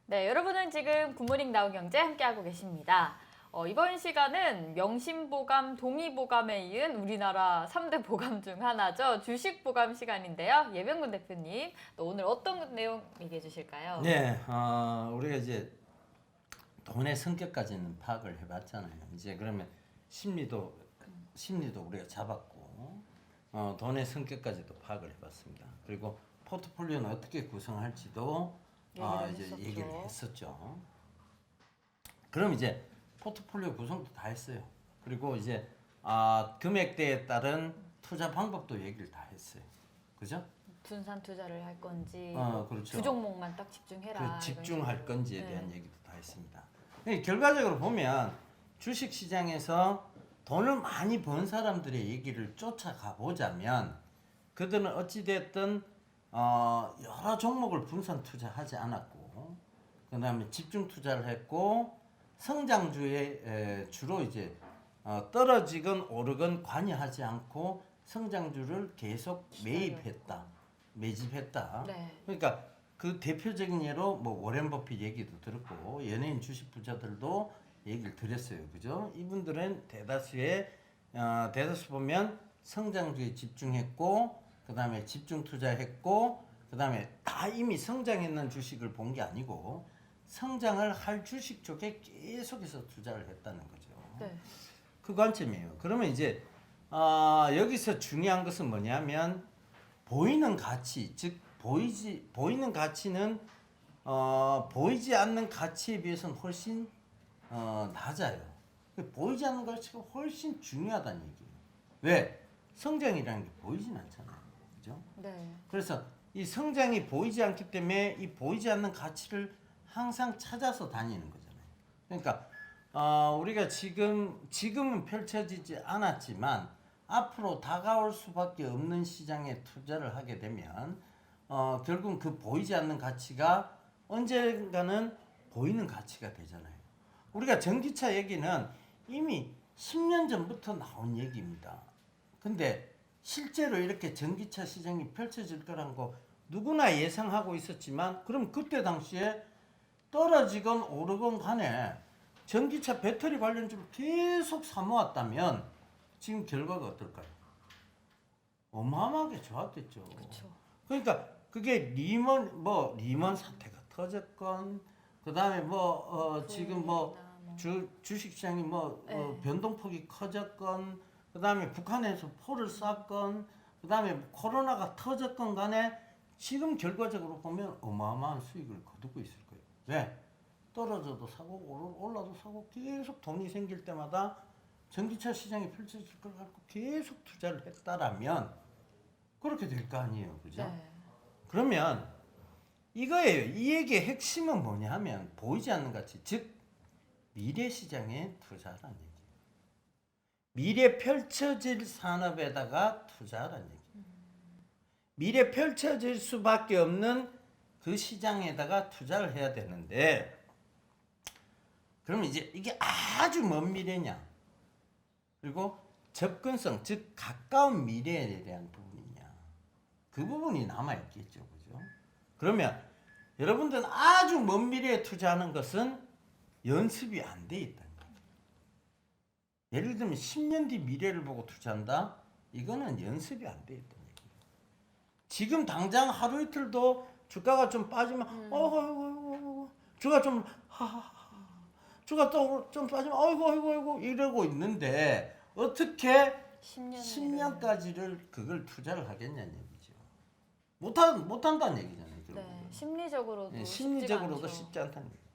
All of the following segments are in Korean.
네, 여러분은 지금 굿모닝 나우경제 함께하고 계십니다. 이번 시간은 명심보감, 동의보감에 이은 우리나라 3대 보감 중 하나죠. 주식보감 시간인데요. 예병근 대표님, 또 오늘 어떤 내용 얘기해 주실까요? 네, 우리가 이제 돈의 성격까지는 파악을 해봤잖아요. 이제 그러면 심리도 우리가 잡았고, 돈의 성격까지도 파악을 해봤습니다. 그리고 포트폴리오는 어떻게 구성할지도 이제 얘기를 했었죠. 그럼 이제 포트폴리오 구성도 다 했어요. 그리고 이제 금액대에 따른 투자 방법도 얘기를 다 했어요. 그죠? 분산 투자를 할 건지, 그렇죠. 두 종목만 딱 집중해라. 집중할 이런 건지에 식으로. 대한 얘기도 다 했습니다. 결과적으로 보면 주식 시장에서 돈을 많이 번 사람들의 얘기를 쫓아가 보자면 그들은 어찌됐든 여러 종목을 분산 투자하지 않았고, 그 다음에 집중 투자를 했고, 성장주에 주로 이제 떨어지건 오르건 관여하지 않고 성장주를 계속 매집했다. 네. 그러니까 그 대표적인 예로 뭐 워렌 버핏 얘기도 들었고 연예인 주식 부자들도 얘기를 드렸어요. 그죠? 이분들은 대다수 보면 성장주에 집중했고, 그다음에 집중 투자했고, 그다음에 다 이미 성장했는 주식을 본 게 아니고 성장을 할 주식 쪽에 계속해서 투자를 했다는 거죠. 네. 그 관점이에요. 그러면 이제 여기서 중요한 것은 뭐냐면 보이는 가치, 즉 보이는 가치는 보이지 않는 가치에 비해서는 훨씬 낮아요. 보이지 않는 가치가 훨씬 중요하다는 얘기예요. 왜? 성장이라는 게 보이진 않잖아요. 그죠? 네. 그래서 이 성장이 보이지 않기 때문에 이 보이지 않는 가치를 항상 찾아서 다니는 거잖아요. 그러니까 우리가 지금은 펼쳐지지 않았지만 앞으로 다가올 수밖에 없는 시장에 투자를 하게 되면 결국 그 보이지 않는 가치가 언젠가는 보이는 가치가 되잖아요. 우리가 전기차 얘기는 이미 10년 전부터 나온 얘기입니다. 근데 실제로 이렇게 전기차 시장이 펼쳐질 거란 거 누구나 예상하고 있었지만, 그럼 그때 당시에 떨어지건 오르건 간에 전기차 배터리 관련주를 계속 사모았다면 지금 결과가 어떨까요? 어마어마하게 좋았겠죠. 그렇죠. 그러니까 그게 리먼 사태가 터졌건, 그다음에 지금 주식시장이 네. 변동폭이 커졌건, 그다음에 북한에서 포를 쐈건, 그다음에 코로나가 터졌건 간에 지금 결과적으로 보면 어마어마한 수익을 거두고 있을 거예요. 왜? 떨어져도 사고 올라도 사고 계속 돈이 생길 때마다 전기차 시장이 펼쳐질 걸 갖고 계속 투자를 했다라면 그렇게 될 거 아니에요. 그죠? 네. 그러면 이거예요. 이 얘기의 핵심은 뭐냐 하면 보이지 않는 가치, 즉 미래 시장에 투자하라는 얘기예요. 미래 펼쳐질 산업에다가 투자하라는 얘기예요. 미래 펼쳐질 수밖에 없는 그 시장에다가 투자를 해야 되는데, 그러면 이제 이게 아주 먼 미래냐, 그리고 접근성, 즉 가까운 미래에 대한 부분이냐, 그 부분이 남아있겠죠. 그죠? 그러면 여러분들은 아주 먼 미래에 투자하는 것은 연습이 안 돼 있다는 거예요. 예를 들면 10년 뒤 미래를 보고 투자한다? 이거는 연습이 안 돼 있다는 얘기예요. 지금 당장 하루 이틀도 주가가 좀 빠지면 주가 좀 주가 또 좀 빠지면 아이고 이러고 있는데 어떻게 10년까지를 그걸 투자를 하겠냐는 얘기죠. 못한다는 얘기잖아요. 네. 심리적으로도 심리적으로도 쉽지가 쉽지 않다는 얘기죠.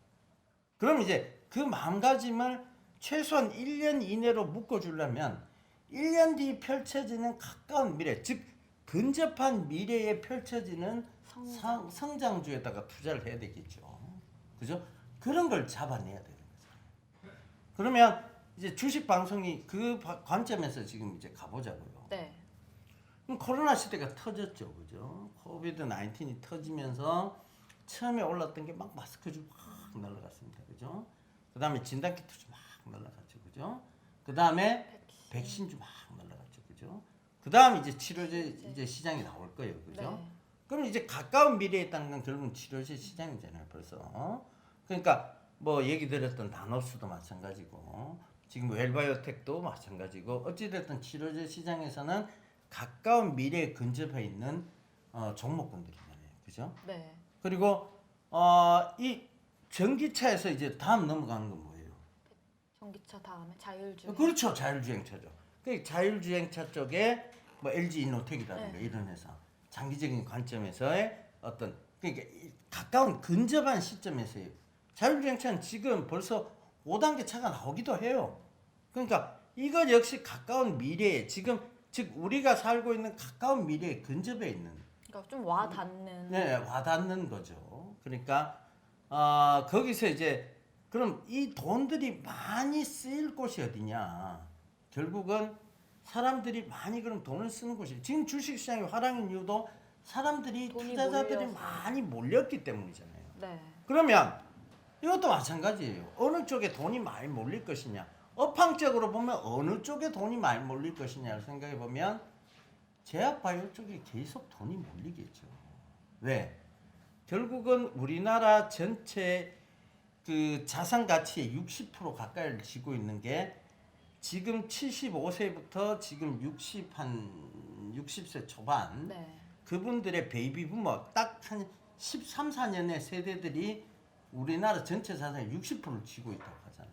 그럼 이제 그 마음가짐을 최소한 1년 이내로 묶어주려면 1년 뒤 펼쳐지는 가까운 미래, 즉 근접한 미래에 펼쳐지는 성장주에다가 투자를 해야 되겠죠. 그죠? 그런 걸 잡아내야 되는 거죠. 그러면 이제 주식 방송이 그 관점에서 지금 이제 가보자고요. 네. 그럼 코로나 시대가 터졌죠. 그죠? 코비드 19이 터지면서 처음에 올랐던 게 막 마스크주 막 날라갔습니다. 그죠? 그 다음에 진단키트주 막 날라갔죠. 그죠? 그 다음에 백신주 막 날라갔죠. 그죠? 그 다음 이제 치료제 이제 시장이 나올 거예요. 그죠? 네. 그럼 이제 가까운 미래에 있다는 건 결국은 치료제 시장이잖아요. 벌써. 그러니까 뭐 얘기 드렸던 다노스도 마찬가지고 지금 웰바이오텍도 마찬가지고 어찌됐든 치료제 시장에서는 가까운 미래에 근접해 있는 종목군들이잖아요. 그죠? 네. 그리고 이 전기차에서 이제 다음 넘어가는 건 뭐예요? 전기차 다음에 자율주행. 그렇죠. 자율주행차죠. 그 자율주행차 쪽에 뭐 LG 이노텍이라든가 네. 이런 회사 장기적인 관점에서의 어떤 그러니까 가까운 근접한 시점에서의 자율주행차는 지금 벌써 5단계 차가 나오기도 해요. 그러니까 이것 역시 가까운 미래에 지금 즉 우리가 살고 있는 가까운 미래에 근접해 있는 그러니까 좀 와닿는. 네, 와닿는 거죠. 그러니까 거기서 이제 그럼 이 돈들이 많이 쓰일 곳이 어디냐? 결국은 사람들이 많이 그럼 돈을 쓰는 곳이 지금 주식시장이 화랑인 이유도 사람들이 돈이 투자자들이 몰려서. 많이 몰렸기 때문이잖아요. 네. 그러면 이것도 마찬가지예요. 어느 쪽에 돈이 많이 몰릴 것이냐? 업황적으로 보면 어느 쪽에 돈이 많이 몰릴 것이냐를 생각해 보면 제약바이오 쪽에 계속 돈이 몰리겠죠. 왜? 결국은 우리나라 전체 그 자산 가치의 60% 가까이를 쥐고 있는 게 지금 75세부터 지금 60세 초반 네. 그분들의 베이비 부머 딱 한 13, 14년의 세대들이 우리나라 전체 자산의 60%를 쥐고 있다고 하잖아요.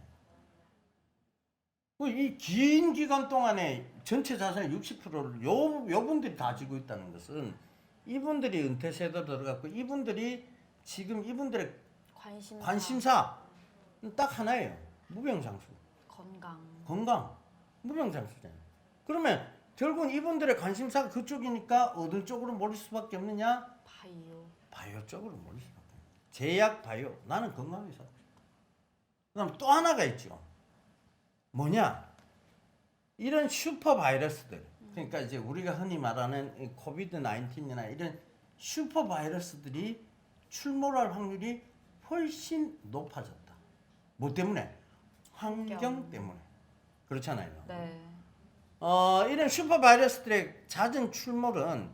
이 긴 기간 동안에 전체 자산의 60%를 요 분들이 다 쥐고 있다는 것은 이분들이 은퇴 세대 들어갔고 이분들이 지금 이분들의 관심사 딱 하나예요. 무병장수. 건강. 무병장수잖아요. 그러면 결국은 이분들의 관심사가 그쪽이니까 어느 쪽으로 몰릴 수밖에 없느냐? 바이오 쪽으로 몰릴 수밖에 없어요. 제약 바이오. 나는 건강하게 살고 싶다. 그다음 또 하나가 있죠. 뭐냐? 이런 슈퍼 바이러스들. 그러니까 이제 우리가 흔히 말하는 코비드 19이나 이런 슈퍼 바이러스들이 출몰할 확률이 훨씬 높아졌다. 뭐 때문에? 환경 때문에. 그렇잖아요. 네. 이런 슈퍼 바이러스들의 잦은 출몰은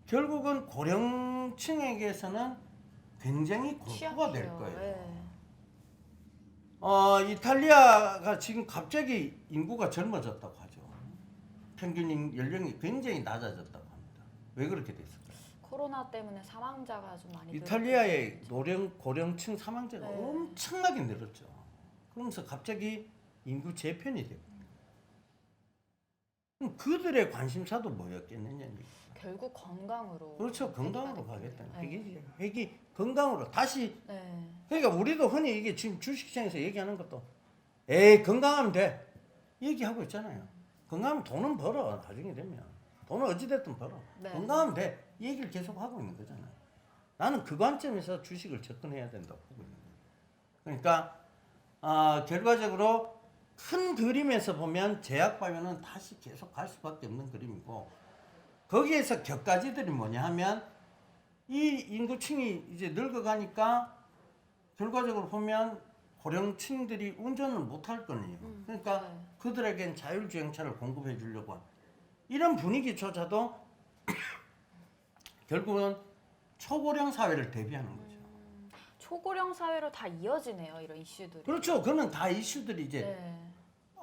결국은 고령층에게서는 굉장히 공포가 될 취약해요. 거예요. 네. 이탈리아가 지금 갑자기 인구가 젊어졌다고 하죠. 평균 연령이 굉장히 낮아졌다고 합니다. 왜 그렇게 됐을까요? 코로나 때문에 사망자가 좀 많이 이탈리아의 고령층 사망자가 네. 엄청나게 늘었죠. 그러면서 갑자기 인구 재편이 되고 그럼 그들의 관심사도 뭐였겠느냐. 결국 건강으로. 그렇죠. 건강으로 가겠다는. 네. 회기 건강으로 다시. 네. 그러니까 우리도 흔히 이게 지금 주식시장에서 얘기하는 것도 건강하면 돼 얘기하고 있잖아요. 건강하면 돈은 벌어. 나중에 되면 돈은 어찌됐든 벌어. 네. 건강하면 돼 얘기를 계속 하고 있는 거잖아요. 나는 그 관점에서 주식을 접근해야 된다고 보고 있는 거예요. 그러니까 결과적으로 큰 그림에서 보면 제약바이오는 다시 계속 갈 수밖에 없는 그림이고 거기에서 격가지들이 뭐냐 하면 이 인구층이 이제 늙어가니까 결과적으로 보면 고령층들이 운전을 못할 거네요. 그러니까 네. 그들에겐 자율주행차를 공급해 주려고 하는 이런 분위기조차도 결국은 초고령 사회를 대비하는 거죠. 초고령 사회로 다 이어지네요, 이런 이슈들이. 그렇죠. 그러면 다 이슈들이 이제 네.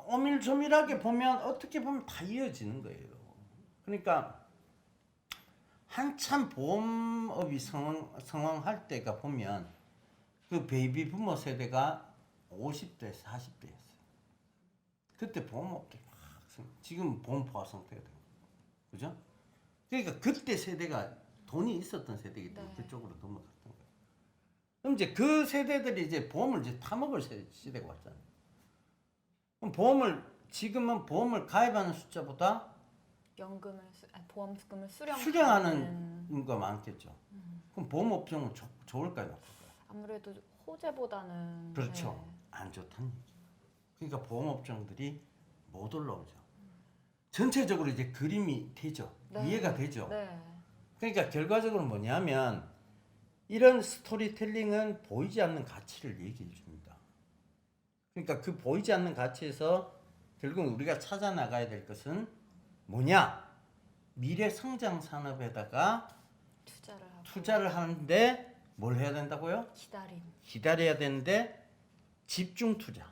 오밀조밀하게 보면 어떻게 보면 다 이어지는 거예요. 그러니까 한참 보험업이 성황할 때가 보면 그 베이비 부머 세대가 50대, 40대였어요. 그때 보험업들이 막 지금 보험포화 상태가 된 거예요. 그죠? 그러니까 그때 세대가 돈이 있었던 세대이기 때문에 네. 그쪽으로 넘어갔던 거예요. 그럼 이제 그 세대들이 이제 보험을 이제 타먹을 시대가 왔잖아요. 그럼 지금은 보험을 가입하는 숫자보다 보험금을 수령하는 인구가 많겠죠. 그럼 보험업종은 좋을까요, 나쁠까요? 아무래도 호재보다는. 그렇죠. 네. 안 좋다는 얘기죠. 그러니까 보험업종들이 못 올라오죠. 전체적으로 이제 그림이 되죠. 네. 이해가 되죠. 네. 그러니까 결과적으로 뭐냐면 이런 스토리텔링은 보이지 않는 가치를 얘기해 줍니다. 그러니까 그 보이지 않는 가치에서 결국 우리가 찾아 나가야 될 것은 뭐냐? 미래 성장 산업에다가 투자를 하는데 뭘 해야 된다고요? 기다림. 기다려야 되는데 집중 투자.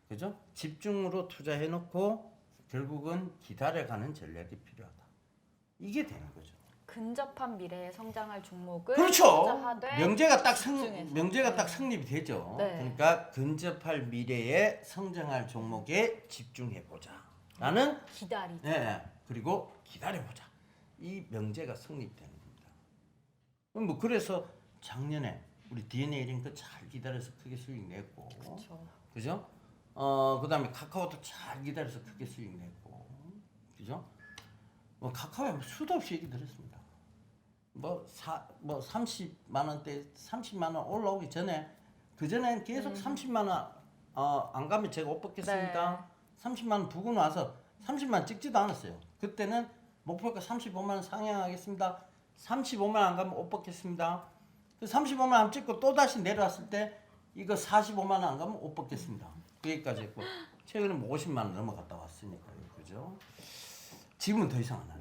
그죠? 집중으로 투자해 놓고 결국은 기다려가는 전략이 필요하다. 이게 되는 거죠. 근접한 미래에 성장할 종목을 그렇죠. 투자하되 집중해서. 명제가 딱 성립이 되죠. 네. 그러니까 근접할 미래에 성장할 종목에 집중해 보자라는 기다리자. 네, 그리고 기다려 보자. 이 명제가 성립되는 겁니다. 그럼 뭐 그래서 작년에 우리 DNA 링크 잘 기다려서 크게 수익 냈고, 그렇죠. 그죠? 그다음에 카카오도 잘 기다려서 크게 수익 냈고, 그죠? 뭐 카카오에 수도 없이 얘기 들었습니다. 뭐 30만 원대 30만 원 올라오기 전에 그 전엔 계속 30만 원 안 가면 제가 못 받겠습니다. 네. 30만 원 두고 나서 30만 원 찍지도 않았어요. 그때는 목표가 35만 원 상향하겠습니다. 35만 원 안 가면 못 받겠습니다. 그 35만 원 찍고 또 다시 내려왔을 때 이거 45만 원 안 가면 못 받겠습니다. 여기까지 했고 최근에 뭐 50만 원 넘어갔다 왔으니까요, 그죠? 지금은 더 이상 안 할래요.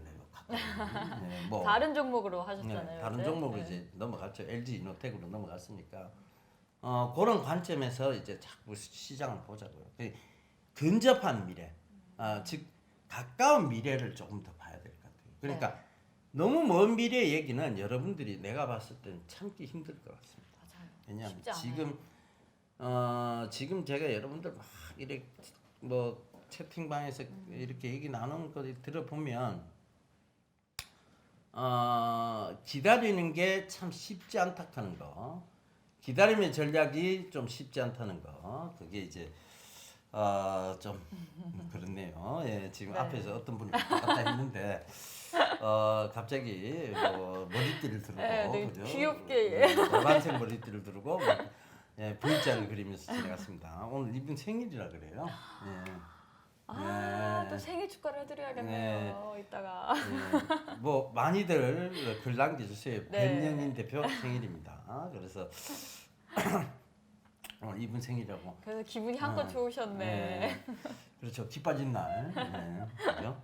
네, 뭐 다른 종목으로 하셨잖아요. 네, 다른 네. 종목으로 이제 넘어갔죠. LG 이노텍으로 넘어갔으니까 그런 관점에서 이제 자꾸 시장을 보자고요. 근접한 미래, 즉 가까운 미래를 조금 더 봐야 될 것 같아요. 그러니까 네. 너무 먼 미래 얘기는 여러분들이 내가 봤을 때는 참기 힘들 것 같습니다. 맞아요. 왜냐하면 쉽지 않아요. 지금 제가 여러분들 막 이렇게 뭐 채팅방에서 이렇게 얘기 나누는 거 들어보면 기다리는 게 참 쉽지 않다 하는 거, 기다림의 전략이 좀 쉽지 않다는 거, 그게 이제 좀 그렇네요. 예, 지금 네. 앞에서 어떤 분이 왔다 갔다 했는데 갑자기 뭐 머리띠를 두르고 네, 되게 그죠? 귀엽게. 노란색 머리띠를 두르고 막, 예, V자를 그리면서 지나갔습니다. 오늘 이분 생일이라 그래요. 예. 또 생일 축하를 해드려야겠네요. 이따가. 예, 뭐 많이들 글 남겨주세요. 네. 변영인 대표 생일입니다. 그래서 이분 생일이라고. 그래서 기분이 한껏 좋으셨네. 그렇죠. 기 빠진 날. 네. 그죠?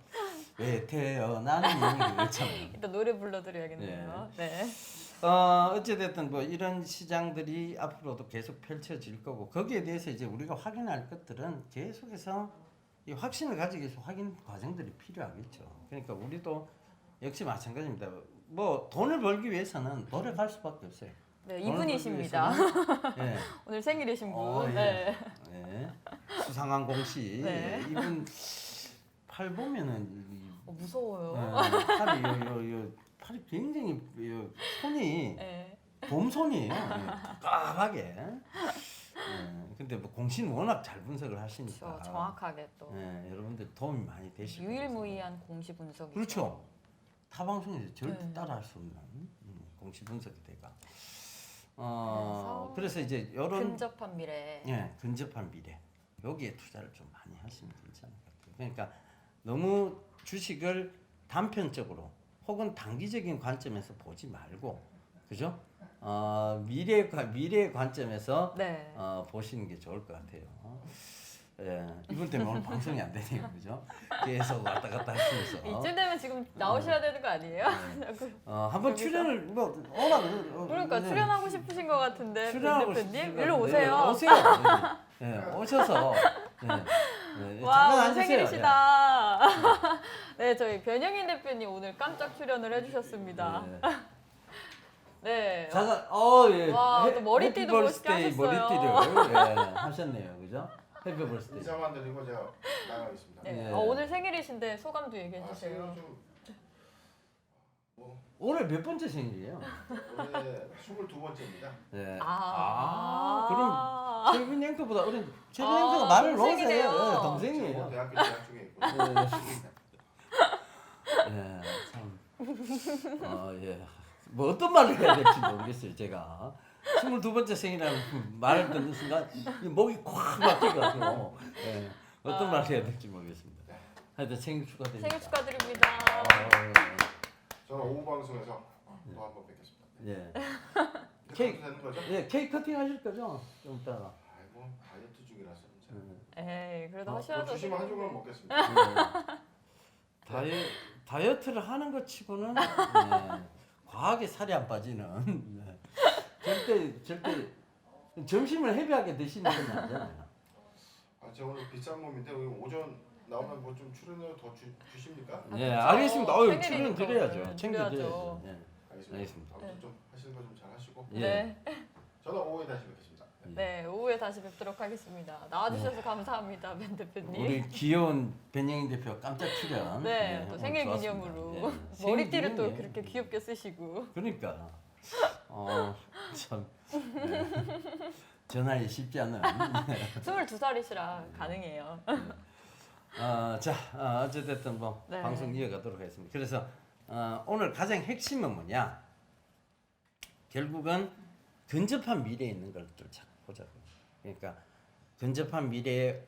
왜 태어나는 그렇잖아요. 이따 노래 불러드려야겠네요. 네. 어찌됐든 뭐 이런 시장들이 앞으로도 계속 펼쳐질 거고 거기에 대해서 이제 우리가 확인할 것들은 계속해서 이 확신을 가지기 위해서 확인 과정들이 필요하겠죠. 그러니까 우리도 역시 마찬가지입니다. 뭐 돈을 벌기 위해서는 노력할 수밖에 없어요. 네, 돈을 이분이십니다. 벌기 위해서는, 예. 오늘 생일이신 분. 예. 네. 예. 수상한 공씨. 네. 이분 팔 보면은 무서워요. 팔이 요 팔이 굉장히 요 손이 네. 곰손이에요. 까하게. 근데 뭐 공신 워낙 잘 분석을 하시니까. 그렇죠. 정확하게 또. 여러분들 도움이 많이 되실 거예요. 유일무이한 공시 분석이죠. 그렇죠. 타 방송에서 절대 네. 따라할 수 없는 공시 분석이 돼가. 그래서 그래서 이제 이런 근접한 미래. 근접한 미래 여기에 투자를 좀 많이 하시면 괜찮을 것 같아요. 그러니까 너무 주식을 단편적으로 혹은 단기적인 관점에서 보지 말고, 그죠? 미래 관점에서 네. 보시는 게 좋을 것 같아요. 예, 이분 때문에 오늘 방송이 안 되네요, 그죠? 계속 왔다 갔다 하시면서. 이쯤 되면 지금 나오셔야 되는 거 아니에요? 한번 여기서? 출연을 뭐 오라 그러니까 출연하고 싶으신 것 같은데 출연하고 대표님 싶으신 일로 것 오세요. 같은데, 오세요. 예, 오셔서 와 잠깐 오늘 앉으세요. 생일이시다. 네 저희 변영인 대표님 오늘 깜짝 출연을 해주셨습니다. 네. 잠깐 예. 와, 또 머리띠도 멋있게 해피버스데이 하셨어요. 머리띠를 하셨네요, 그죠? 해피 버스데이. 인사만 드리고 제가 나가겠습니다. 네. 예. 오늘 생일이신데 소감도 얘기해 주세요. 뭐 올해 몇 번째 생일이에요? 올해 22번째입니다. 네. 아. 그럼 최빈 앵커보다 어린 최빈 앵커가 말을 동생이네요. 놓으세요. 예, 뭐 동생이에요. 대학교 재학 중에 있고. 예, 참. 예. 뭐 어떤 말을 해야 될지 모르겠어요, 제가. 22번째 생일이라는 말을 듣는 순간 이 목이 콱 막혀가지고 어떤 말을 해야 될지 모르겠습니다. 하여튼 생일 축하드립니다. 생일 축하드립니다. 저는 오후 방송에서 또 한 번 뵙겠습니다. 예. 케이크 되는 거죠? 예, 케이크 커팅 하실 거죠? 좀 이따가. 아이고 다이어트 중이라서 제가. 에이 그래도 뭐 하셔야죠. 주시면 한 조각 먹겠습니다. 다이어트를 하는 것 치고는 과하게 살이 안 빠지는 절대 점심을 헤비하게 드시는 건 아니잖아요. 아, 제가 오늘 비싼 몸인데 오늘 오전 나오면 뭐 좀 출연료 더 주십니까? 네, 그렇죠. 알겠습니다. 출연 생일이니까. 드려야죠. 네, 챙겨드려야죠. 드려야죠. 네. 알겠습니다. 알겠습니다. 아무튼 좀 하시는 거 좀 잘 하시고 예. 네. 저는 오후에 다시 뵙겠습니다. 네, 오후에 다시 뵙도록 하겠습니다. 나와주셔서 감사합니다, 벤 대표님. 우리 귀여운 변영인 대표 깜짝 출연. 네, 또 오늘 생일 좋았습니다. 기념으로 네, 머리띠를 생일 또 기념이에요. 그렇게 귀엽게 쓰시고. 그러니까 참 전화에 쉽지 않은. 22살이시라 가능해요. 어쨌든 뭐 네. 방송 이어가도록 하겠습니다. 그래서 오늘 가장 핵심은 뭐냐? 결국은 근접한 미래에 있는 걸 좀 찾고 보자고. 그러니까 근접한 미래에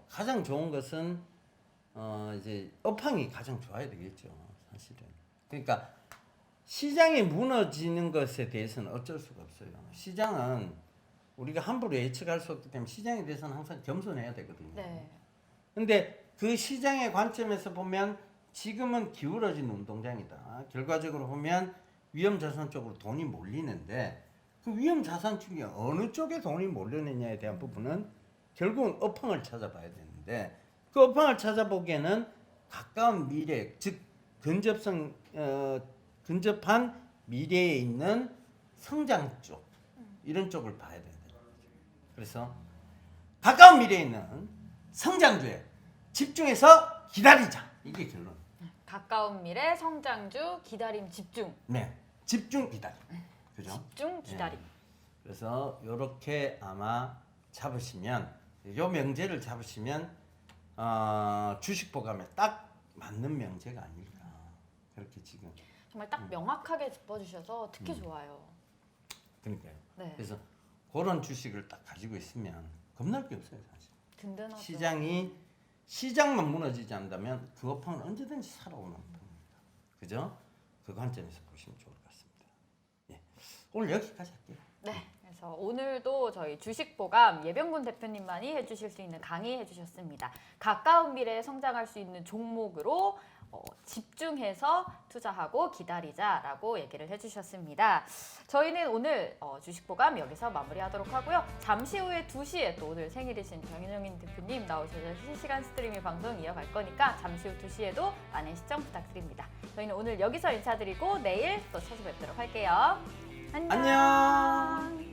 가장 좋은 것은 이제 업황이 가장 좋아야 되겠죠, 사실은. 그러니까 시장이 무너지는 것에 대해서는 어쩔 수가 없어요. 시장은 우리가 함부로 예측할 수 없기 때문에 시장에 대해서는 항상 겸손해야 되거든요. 네. 근데 그 시장의 관점에서 보면 지금은 기울어진 운동장이다. 결과적으로 보면 위험 자산 쪽으로 돈이 몰리는데 그 위험 자산 중에 어느 쪽에 돈이 몰려느냐에 대한 부분은 결국은 업황을 찾아봐야 되는데 그 업황을 찾아보기에는 가까운 미래, 즉 근접한 미래에 있는 성장 쪽 이런 쪽을 봐야 된다. 그래서 가까운 미래에 있는 성장주에 집중해서 기다리자. 이게 결론. 가까운 미래 성장주 기다림 집중. 네, 집중 기다림. 그죠? 집중 기다림. 그래서 이렇게 아마 잡으시면 요 명제를 잡으시면 주식 보감에 딱 맞는 명제가 아닐까. 그렇게 지금. 정말 딱 명확하게 짚어주셔서 특히 좋아요. 그러니까요. 네. 그래서 그런 주식을 딱 가지고 있으면 겁날 게 없어요, 사실. 든든하죠. 시장만 무너지지 않는다면 그 업황은 언제든지 살아오는 겁니다. 그죠? 그 관점에서 보시면 좋을 것 같습니다. 예. 오늘 여기까지 할게요. 네. 그래서 오늘도 저희 주식보감 예병군 대표님만이 해주실 수 있는 강의 해주셨습니다. 가까운 미래에 성장할 수 있는 종목으로 집중해서 투자하고 기다리자라고 얘기를 해주셨습니다. 저희는 오늘 주식보감 여기서 마무리하도록 하고요. 잠시 후에 2시에 또 오늘 생일이신 정인영인 대표님 나오셔서 실시간 스트리밍 방송 이어갈 거니까 잠시 후 2시에도 많은 시청 부탁드립니다. 저희는 오늘 여기서 인사드리고 내일 또 찾아뵙도록 할게요. 안녕.